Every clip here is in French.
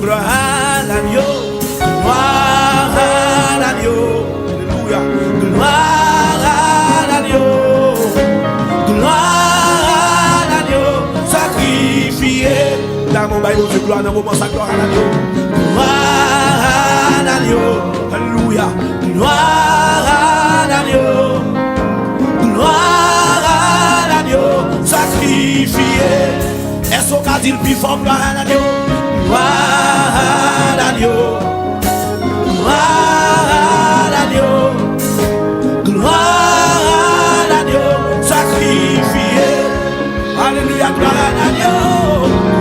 gloire à l'agneau, gloire à l'agneau, alléluia, gloire à l'agneau, gloire à l'agneau, sacrifié. Dans mon bail, Dieu, gloire, dans mon moment, sa gloire à l'agneau, gloire à l'agneau, alléluia, gloire à l'agneau, gloire à l'agneau, sacrifié. Est-ce qu'on a dit le plus fort, gloire à l'agneau, gloire à l'agneau, gloire à l'agneau, gloire à l'agneau, sacrifié. Alléluia, gloire à l'agneau,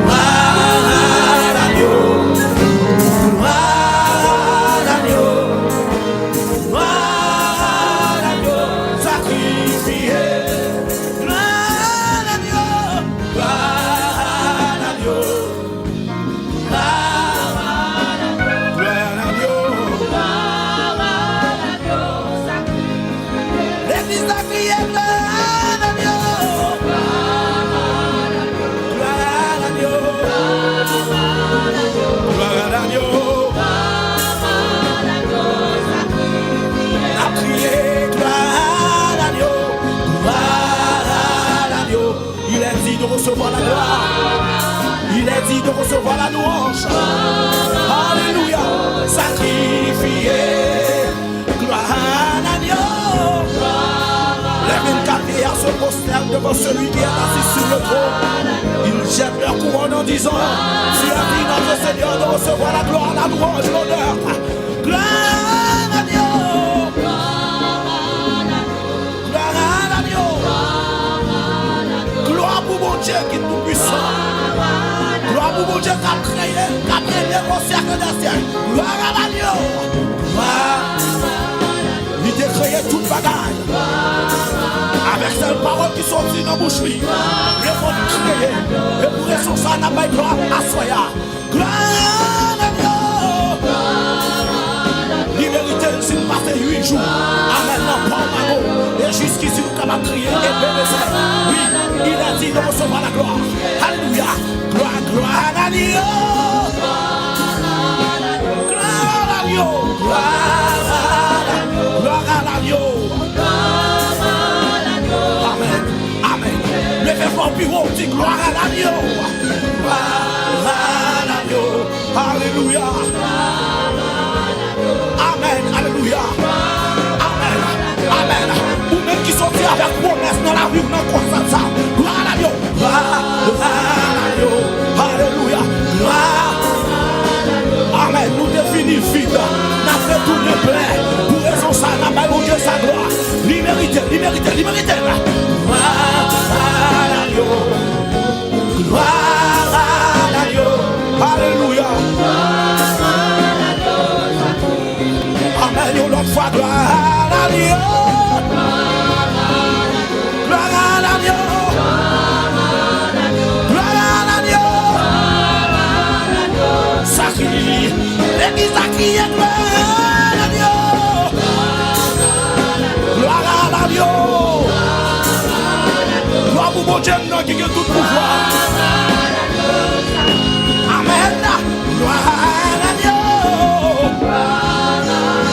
gloire à l'agneau, gloire à l'agneau, gloire à l'agneau, sacrifié. Gloire à l'agneau, gloire à l'agneau, gloire à l'agneau, l'église a crié gloire à l'agneau, gloire à l'agneau, gloire à l'agneau, a crié gloire à l'agneau, gloire à l'agneau. Il est dit de recevoir la gloire, il est dit de recevoir la louange. Alléluia, sacrifié, gloire à l'agneau. Les 24 vieillards se prosternent devant celui qui est assis sur le trône. Ils jettent leur couronne en disant, tu as dit notre Seigneur de recevoir la gloire, la louange, l'honneur. Gloire à l'agneau, gloire à l'agneau, gloire pour mon Dieu qui est tout puissant. Gloire pour mon Dieu qui a créé le cercle des cieux. Gloire à l'agneau, gloire. Il t'a créé toute bagaille. Avec ces paroles qui sont dites dans la boucherie, le monde créé. Et pour raison ça, n'a pas gloire à soya. Gloire à l'agneau. Liberté, s'il passe 8 jours. Amen, non, pas au et jusqu'ici, nous avons crié et bénéficié. Oui, il a dit de recevoir la gloire. Alléluia. Gloire, gloire à l'agneau. Gloire à l'agneau. Gloire à l'agneau. Amen. Amen. Le fait fort plus haut, dit gloire à l'agneau. Gloire à l'agneau. Alléluia. Amen. Alléluia. Amen. Amen. Ou même qui sortit avec promesse dans la rue, dans quoi ça. Gloire à l'agneau. Gloire à l'agneau. Alléluia. Gloire. Amen. Nous définissons vite. N'a fait tout le plein. Pour raison ça, n'a pas eu Dieu sa gloire. Liberté, liberté, liberté. Gloire à l'agneau. Gloire à l'agneau. Alléluia. Amen. Une autre fois, gloire à l'agneau. Gloire à l'agneau. Gloire à l'agneau. Sacré. L'église a crié gloire à l'agneau. Gloire à l'agneau. Gloire pour mon Dieu qui a tout pouvoir. Amen. Gloire à l'agneau.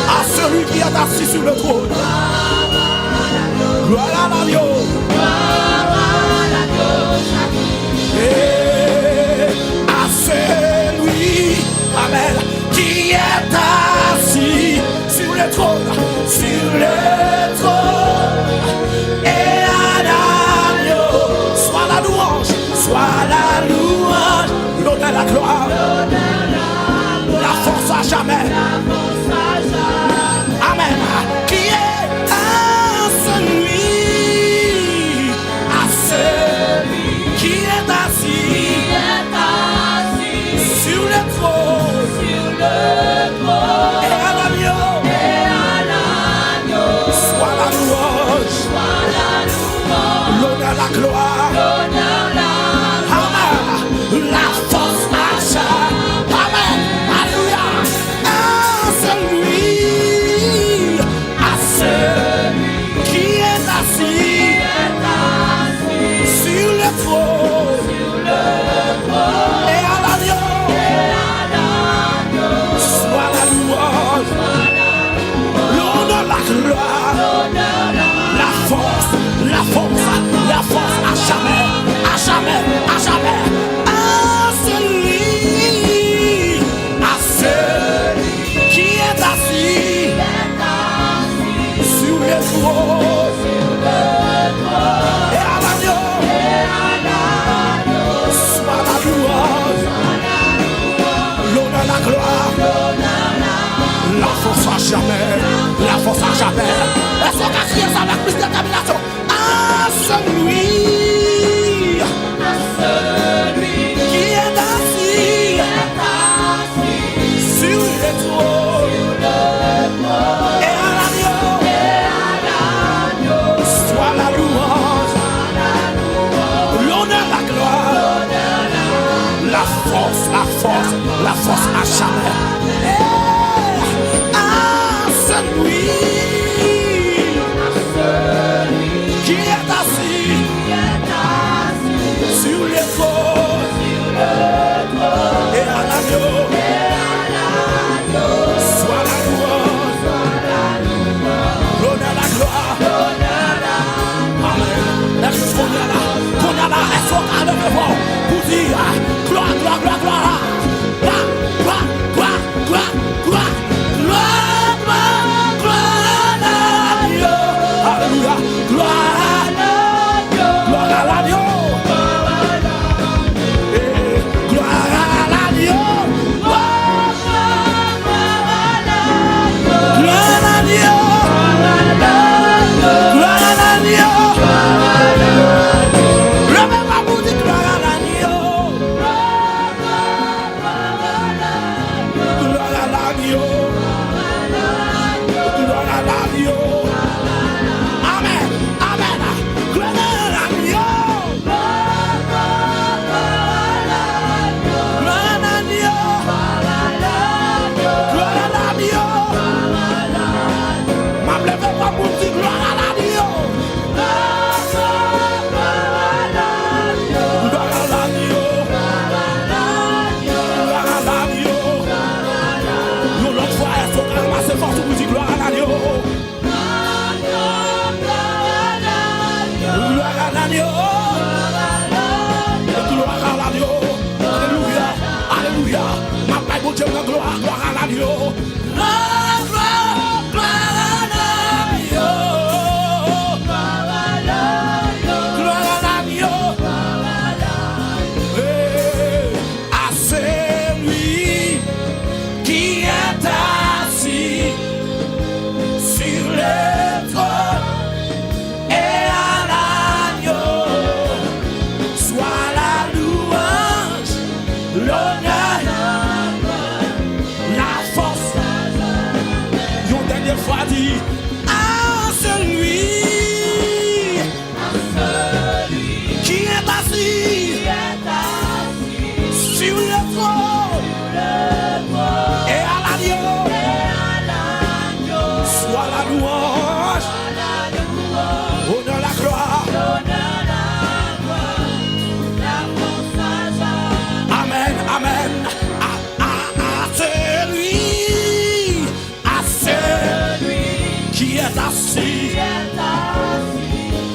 À celui qui est assis sur le trône. Gloire à l'agneau. Et à celui, amen, qui est assis sur le trône, sur le trône. Et à l'agneau, soit la louange, l'honneur, la gloire, la force à jamais. Amen. Qui est à celui force à jamais. Est-ce qu'on a crié ça avec plus de détermination? À celui qui est assis sur le trône et à l'agneau soit la louange, l'honneur, la gloire, la force à jamais. À celui qui est assis sur le trône et à l'agneau soit la louange, l'honneur, la gloire. Amen. Est-ce qu'on est là? Est-ce qu'on a le devoir pour dire gloire, gloire, gloire, gloire?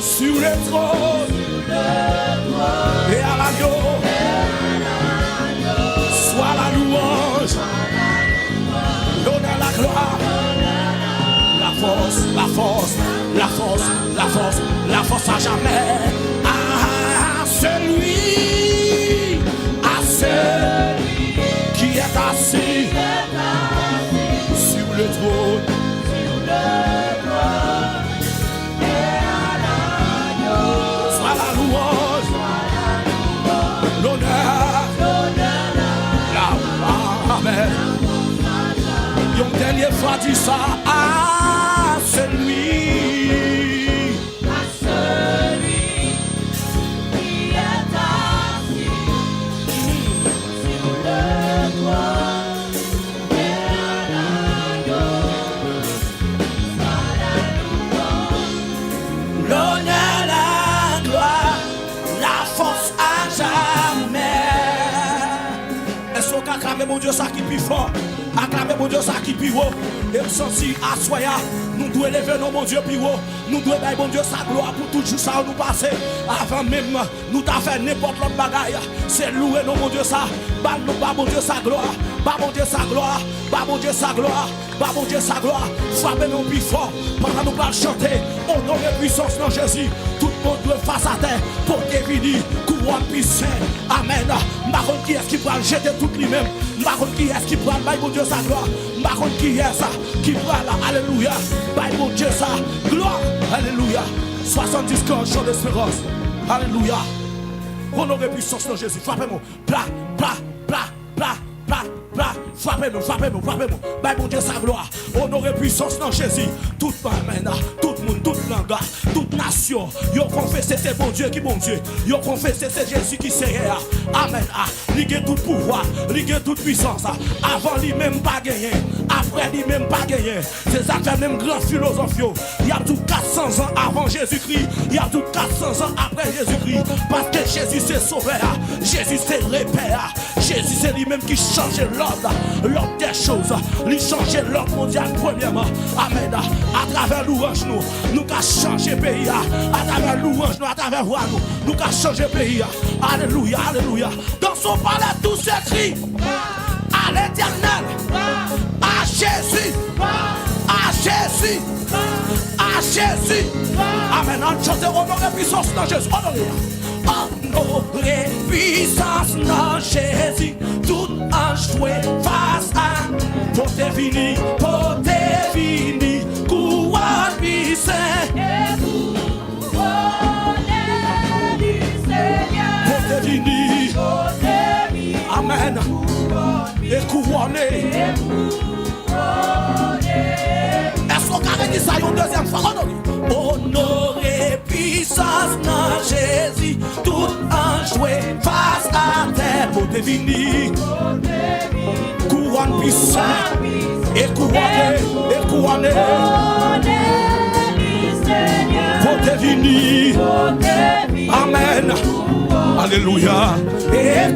Sur le trône et à l'agneau soit la louange, l'honneur, la gloire, la force, la force, la force, la force, la force à jamais. À celui qui est assis sur le trône. Une dernière fois dit ça à celui qui est assis sur le trône et à l'agneau soit la louange, l'honneur, la gloire, la force à jamais. Est-ce qu'on acclame mon Dieu ça qui est plus fort? Acclamez mon Dieu ça qui plus haut. Et sentir à soya. Nous devons élever mon Dieu plus haut. Nous devons donner mon Dieu sa gloire pour tout ça nous passer. Avant même nous t'avons fait n'importe l'autre bagaille. C'est louer mon Dieu ça. Bah nous pas mon Dieu sa gloire. Bah mon Dieu sa gloire. Bah mon Dieu sa gloire. Bah mon Dieu sa gloire. Frappez nous plus fort. Pendant nous pas chanter. Honorer puissance dans Jésus. Tout le monde doit face à terre. Pour définir. Couronne puissant. Amen. Marron qui est-ce qui va jeter tout lui-même. Marron qui est-ce qui va mon Dieu sa gloire. Marron qui est ça. Qui va là. Alléluia. ça. Gloire. Alléluia. 70 corps, chant d'espérance. Alléluia. Honorez puissance dans Jésus. Frappez-moi. Pla, pla, pla, pla, pla, pla. Frappez-nous, frappez-nous, frappez-nous. Bah, mon Dieu, sa gloire. Honorez puissance dans Jésus. Tout le monde, toute langue, toute nation. Yo confessé c'est bon Dieu qui bon Dieu. Yo confessé c'est Jésus qui c'est. Amen. Il a tout pouvoir, il a toute puissance. Avant lui même pas gagné. Après lui même pas gagné. C'est ça fait même grand philosophe. Il y a tout 400 ans avant Jésus-Christ. Il y a tout 400 ans après Jésus-Christ. Parce que Jésus c'est sauveur. Jésus c'est repère. Jésus c'est lui-même qui changeait l'ordre des choses. Il changeait l'ordre mondial premièrement. Amen. À travers louange nous avons changé le pays. À travers louange nous, à travers voix nous avons changé le pays. Alléluia, alléluia. Dans son palais tout s'écrit. À l'Éternel, à Jésus, à Jésus, à Jésus. Amen. On chante honoré puissance dans Jésus. Honoré puissance dans Jésus. Tout en joué face à Poté fini, couronne puissant. Poté fini, amen. Et couronné. Est-ce qu'on a dit ça une deuxième fois? Honoré puissance dans Jésus. Tout en joué face à terre. Poté fini, couronne puissant. Et couronné. Poté fini. Amen. Alléluia. Et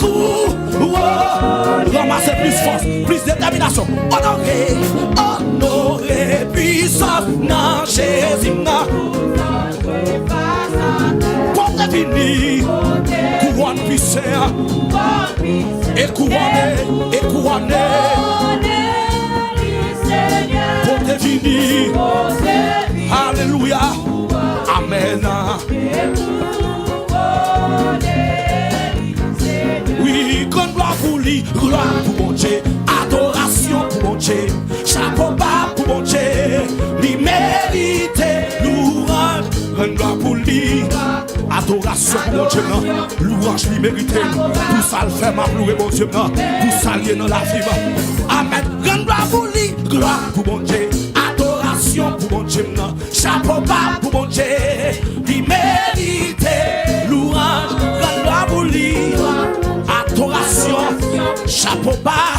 ramassez plus force, plus détermination. Honoré puissance dans Jésus. Poté fini. Couronne puissant. Et couronné. Poté fini. Alléluia. Amen. Oui, qu'on doit pour lui, gloire pour mon Dieu, adoration pour mon Dieu, chapeau bas pour mon Dieu, lui mérite louange, qu'on doit pour lui, adoration pour mon Dieu, louange lui mérite, tout ça le fait m'a loué mon Dieu, tout ça lié dans la vie, amen, qu'on doit pour lui, gloire pour mon Dieu, adoration pour mon Dieu, chapeau bas pour mon Dieu, lui mérite louange, qu'on doit pour lui. Adoration, chapeau bas,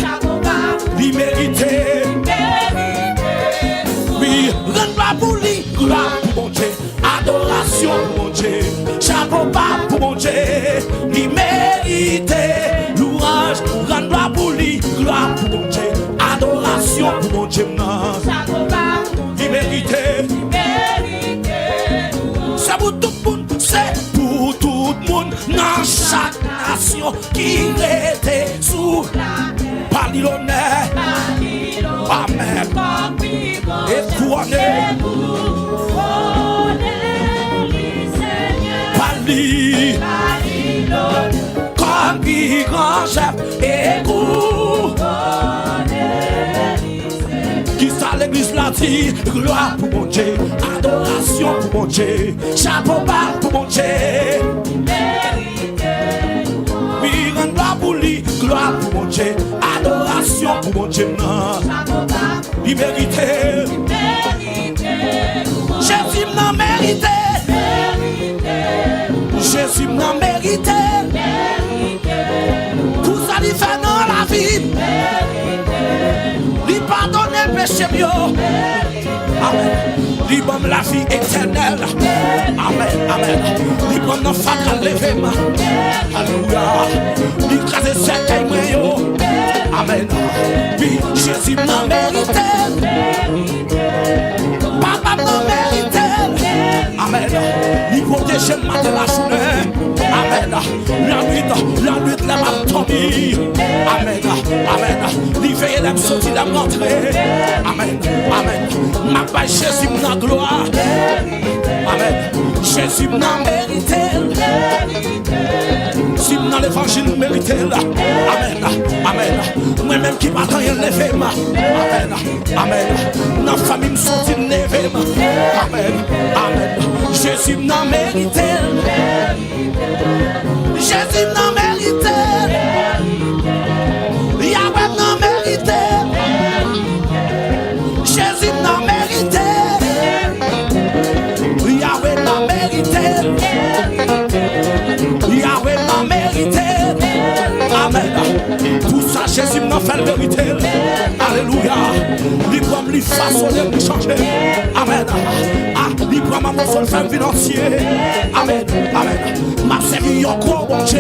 l'immérité. Oui, rends-moi pour lui, gloire pour mon Dieu. Adoration pour mon Dieu, chapeau bas pour mon Dieu, l'immérité. Louange, rends-moi pour lui, gloire pour mon Dieu. Adoration pour mon Dieu, l'immérité. C'est pour tout le monde, c'est pour tout le monde, dans chaque nation qui était sous Babylonais. Amen. Et couronné. Pali. Comme qui grand chef et couronné. Qui ça l'église l'a dit, gloire pour mon Dieu, adoration pour mon Dieu, chapeau bas pour mon Dieu. Oui, rends gloire pour lui, gloire pour mon Dieu, adoration pour mon Dieu. Il mérite. Jésus m'a mérité. Jésus m'a mérité. Tout ça lui fait dans la vie. Lui pardonner péché mieux. Amen. Lui donne la vie éternelle. Amen. Amen. Lui donne nos fatras lever. Alléluia. Lui crase certains moyens. Amen. Oui, Jésus m'a mérité. Papa m'a mérité. Amen. Il protège le matin la journée. Amen. La nuit, la m'a tombé. Amen. Amen. Il veille la sortie, la rentrée. Amen. Amen. Ma paix, Jésus m'a gloire. Amen. Jésus m'a mérité. Jésus dans l'évangile mérité là. Amen. Amen. Moi-même qui m'attends, il levé ma. Amen. Amen. Dans la famille, me sont levé ma. Amen. Amen. Jésus n'a mérité. Jésus n'a mérité. Yahweh n'a mérité. Jésus n'a mérité. Yahweh n'a mérité. Yahweh n'a mérité. Amen. Pour ça, Jésus n'a fait la vérité. Alléluia. Libre lui façonner, lui changer. Amen. Libre ma mon femme financier. Amen. Amen. Ma servi encore bon Dieu.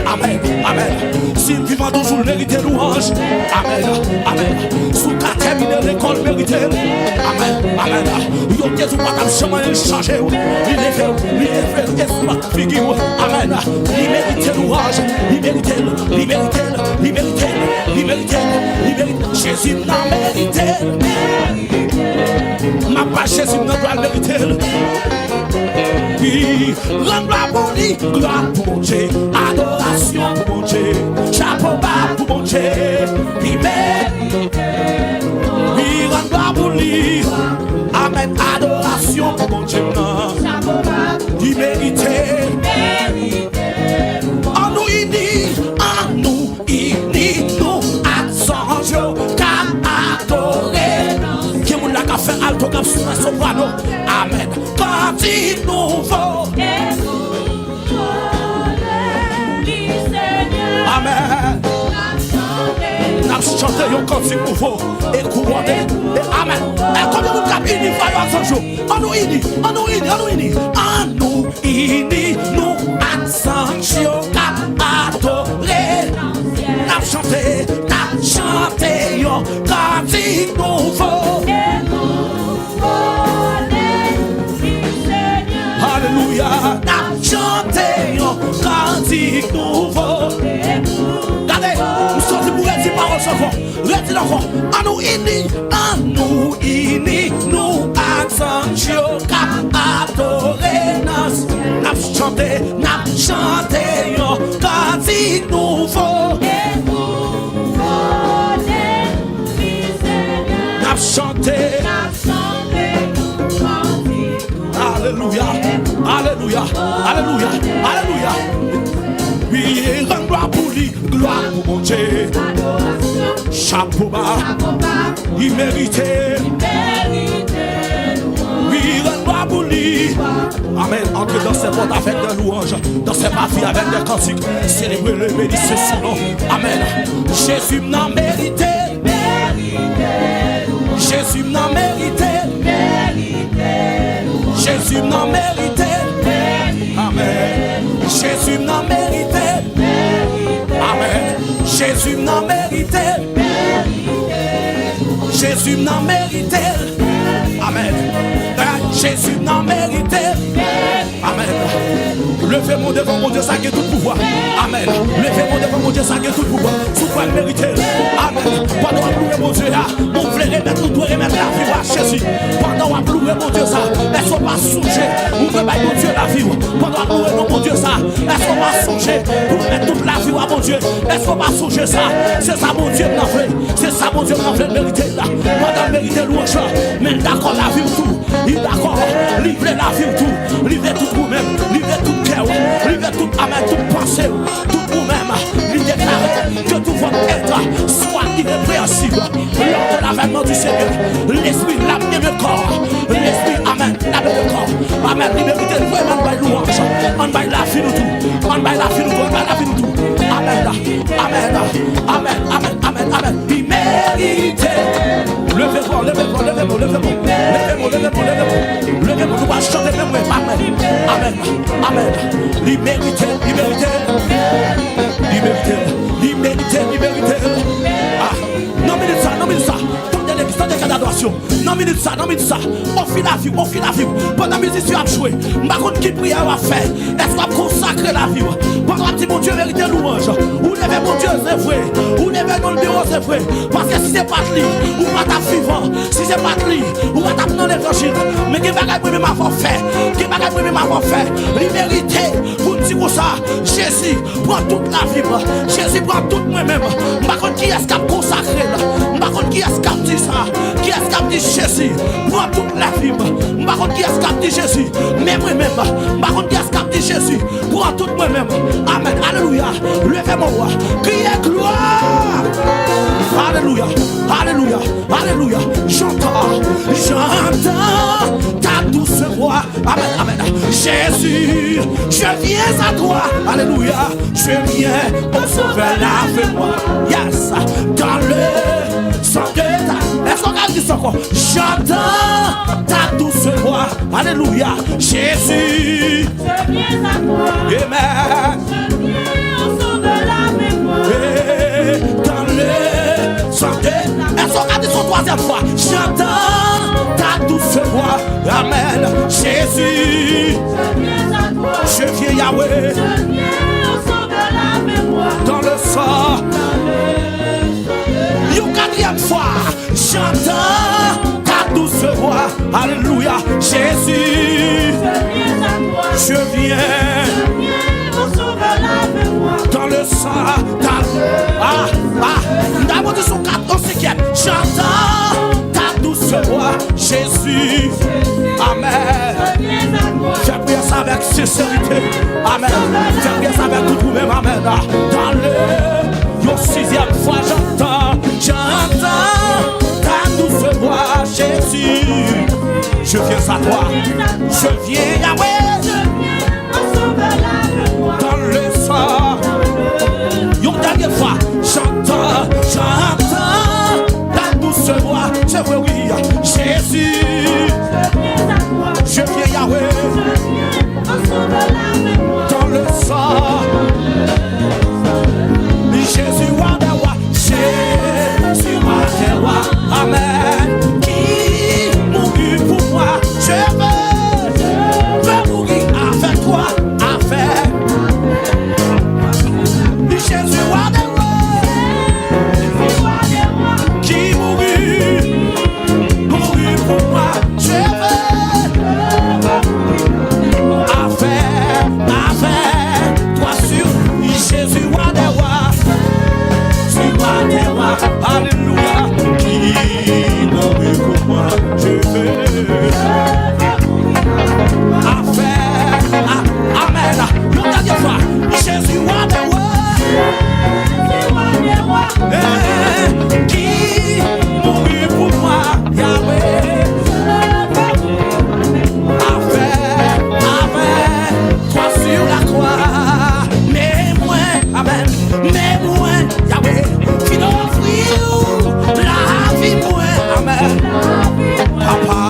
Amen. Amen. Si vivant toujours mérité louange. Amen. Amen. Sous qu'à terminer l'école mérité. Amen. Amen. Yo Jésus pas comme chemin changer. Il est fait espoir figure. Amen. Il mérite louange. Il mérite. Jésus n'a mérité. Ma pas Jésus n'a pas mérité. Oui, rends gloire pour lui, gloire pour mon Dieu, adoration pour mon Dieu, chapeau bas pour mon Dieu. Oui, rends gloire pour lui. Amen, adoration pour mon Dieu. Il mérite. Alto cap sur un soprano. Amen. Cantique nouveau. Amen. N'a chanté un cantique nouveau et couronné. Amen. Et comme nous cap unis par un jour. On nous unit, on nous unit, on nous unit. On nous unit, nous ascension cap adoré. N'a chanté un cantique nouveau. Alléluia, n'a chanté un cantique nouveau. Regardez, nous sommes pour redire parole encore. Redire encore. À nous unis, nous accentuons qu'à adorer. N'a chanté un cantique nouveau. N'a chanté. Alléluia, alléluia, alléluia, alléluia. Oui, rends gloire pour lui, gloire pour mon Dieu. Chapeau bas, il méritait. Oui, rends gloire pour lui. Amen. Entrez dans ses portes avec des louanges, dans ses parties avec des cantiques. Célébrez le bénissez son nom. Amen. Jésus n'a mérité. Jésus n'a mérité. Jésus n'a mérité. Amen. Jésus n'a mérité. Amen. Jésus n'a mérité. Jésus n'a mérité. Amen. Jésus n'a mérité. Amen. Levez-moi devant mon Dieu, ça qui est tout pouvoir. Amen. Levez-moi devant mon Dieu, ça qui est tout pouvoir. Sous quoi mériter. Amen. Pendant qu'on louer mon Dieu, on voulait remettre, nous devons remettre la vie à Jésus. Pendant qu'on louer mon Dieu, ça, est-ce qu'on va songer? On veut mettre mon Dieu la vie. Pendant qu'on louer mon Dieu, ça, est-ce qu'on va songer? Pour mettre toute la vie à mon Dieu. Est-ce qu'on va songer ça? C'est ça mon Dieu m'a fait. C'est ça mon Dieu m'a fait mériter là. Pendant mériter louange, mais d'accord la vie ou tout. Il d'accord, livrez la vie ou tout. Livrez tout vous-même. Livrez tout cœur. Livrez tout amen, toute pensée. Tout vous-même. Il déclare que tout votre être soit irrépréhensible. Lors de l'avènement du Seigneur, l'esprit, l'âme et le corps. L'esprit, amen, l'âme et le corps. Amen, liberté, vraiment, on va louange. On va la vie ou tout. On va la vie ou tout. On va la vie ou tout. Amen, amen, amen, amen, amen, amen. Il mérite. Levez-vous, levez-vous, levez-vous, levez-vous. Levez-vous, levez-vous, levez-vous. Levez-vous, nous allons chanter même. Amen, amen, amen. Il mérite, il mérite. Il mérite, il mérite, il mérite. Ah, non, minute ça, non, minute ça. Tendez l'église, tendez qu'à l'adoration. Non, minute ça, non, minute ça. On fait la vie, on fait la vie. Pendant que la musicien a joué, ma contre qui prière a fait. Est-ce qu'on va consacrer la vie? Pendant que mon Dieu mérite louange. Ou levez mon Dieu, c'est vrai. Ou levez dans le bureau, c'est vrai. Parce que si c'est pas de lui, ou pas ta vivant. Si c'est pas de lui, ou pas ta dans l'évangile. Mais qui va gagner ma fait? Qui va gagner ma fait? Il mérite pour dit comme ça, Jésus prend toute la vie. Jésus prend tout moi-même. Par contre, qui est-ce qui a consacré là? Par contre, qui est-ce qui a dit ça? Qui est-ce qui a dit Jésus prend toute la vie? Par contre, qui est-ce qui a dit Jésus? Mais moi-même. Par contre, qui est-ce qui a dit Jésus prend tout moi-même. Amen. Alléluia. Levez mon roi. Criez gloire. Alléluia. Alléluia. Alléluia. J'entends ta douce voix. Amen. Amen. Jésus, je viens à toi. Alléluia. Je viens au sauveur avec moi. Yes. Dans le sang de ta. Est-ce qu'on a dit ça encore? J'entends ta douce voix. Alléluia. Jésus, je viens à toi. Amen. Je viens au sauveur avec moi. Et dans le sang de. Est-ce qu'on a dit ça troisième fois? J'entends ta douce voix. Amen. Jésus, Je viens à toi. je viens Yahweh. Je viens au sauveur avec moi. Dans le sang. Une quatrième fois, j'entends ta douce voix. Alléluia, Jésus, Je viens à toi. je viens Je viens au sauveur avec moi. dans le sang. D'abord, ils sont 4 au 5e. J'entends ta douce voix, Jésus. Amen. Je viens à toi. Fais prier ça avec sincérité. Amen. Fais prier ça avec tout vous-même. Amen. Dans le 6e fois, j'entends ta douce voix, Jésus. Je viens à toi. Je viens, Yahweh. Je viens au sauveur avec moi. Dans le sang. Une dernière fois, j'entends ta douce voix. Je veux, oui, Jésus. Je viens à toi. Je viens, Yahweh. Je viens au sauveur avec moi. Dans le sang. Jésus, roi des rois. Jésus, roi des rois. Amen. Qui mourut pour moi. Je veux mourir avec toi. Avec Jésus, roi des rois. Je vois des rois. Qui mourut pour moi. Je veux avec toi sur Jésus, roi des rois. Jésus, roi des rois. Alléluia. Qui mourut pour moi. Je veux amen. Une dernière fois. Jésus, roi des rois. Je vois des rois. Qui mourut pour moi. Yahweh. Toi sur la croix, mais moi, amen, mais moi, Yahweh, qui t'offre la vie, moi, amen, papa,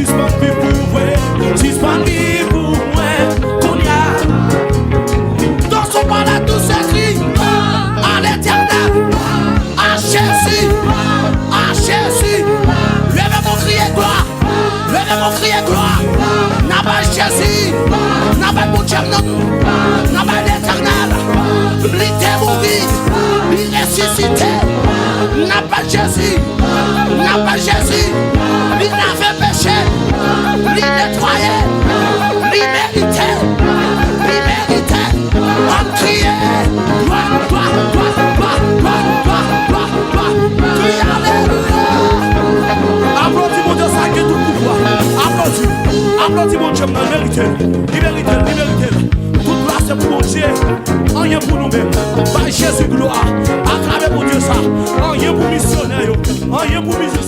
suspend vie pour moi, suspend vie pour moi, qu'on y a. Dans son palais tout s'écrit à l'éternel, à Jésus, à Jésus. Levez mon cri et gloire, levez mon cri et gloire. N'a pas Jésus, n'a pas mon Dieu, n'a pas l'éternel. L'ité mourir, il ressuscité. N'a pas Jésus, n'a pas Jésus. Il avait péché, il nettoyé, il méritait, il méritait. On criait, toi, toi, toi, toi, toi, toi, toi, toi, crie alléluia. Applaudis mon Dieu, ça qui est tout pouvoir. Applaudis, applaudis mon Dieu, il mérite, il mérite, il mérite. Toute gloire c'est pour mon Dieu, rien pour nous-mêmes. Par Jésus gloire, acclamez mon Dieu ça, rien pour missionnaire, rien pour musicien.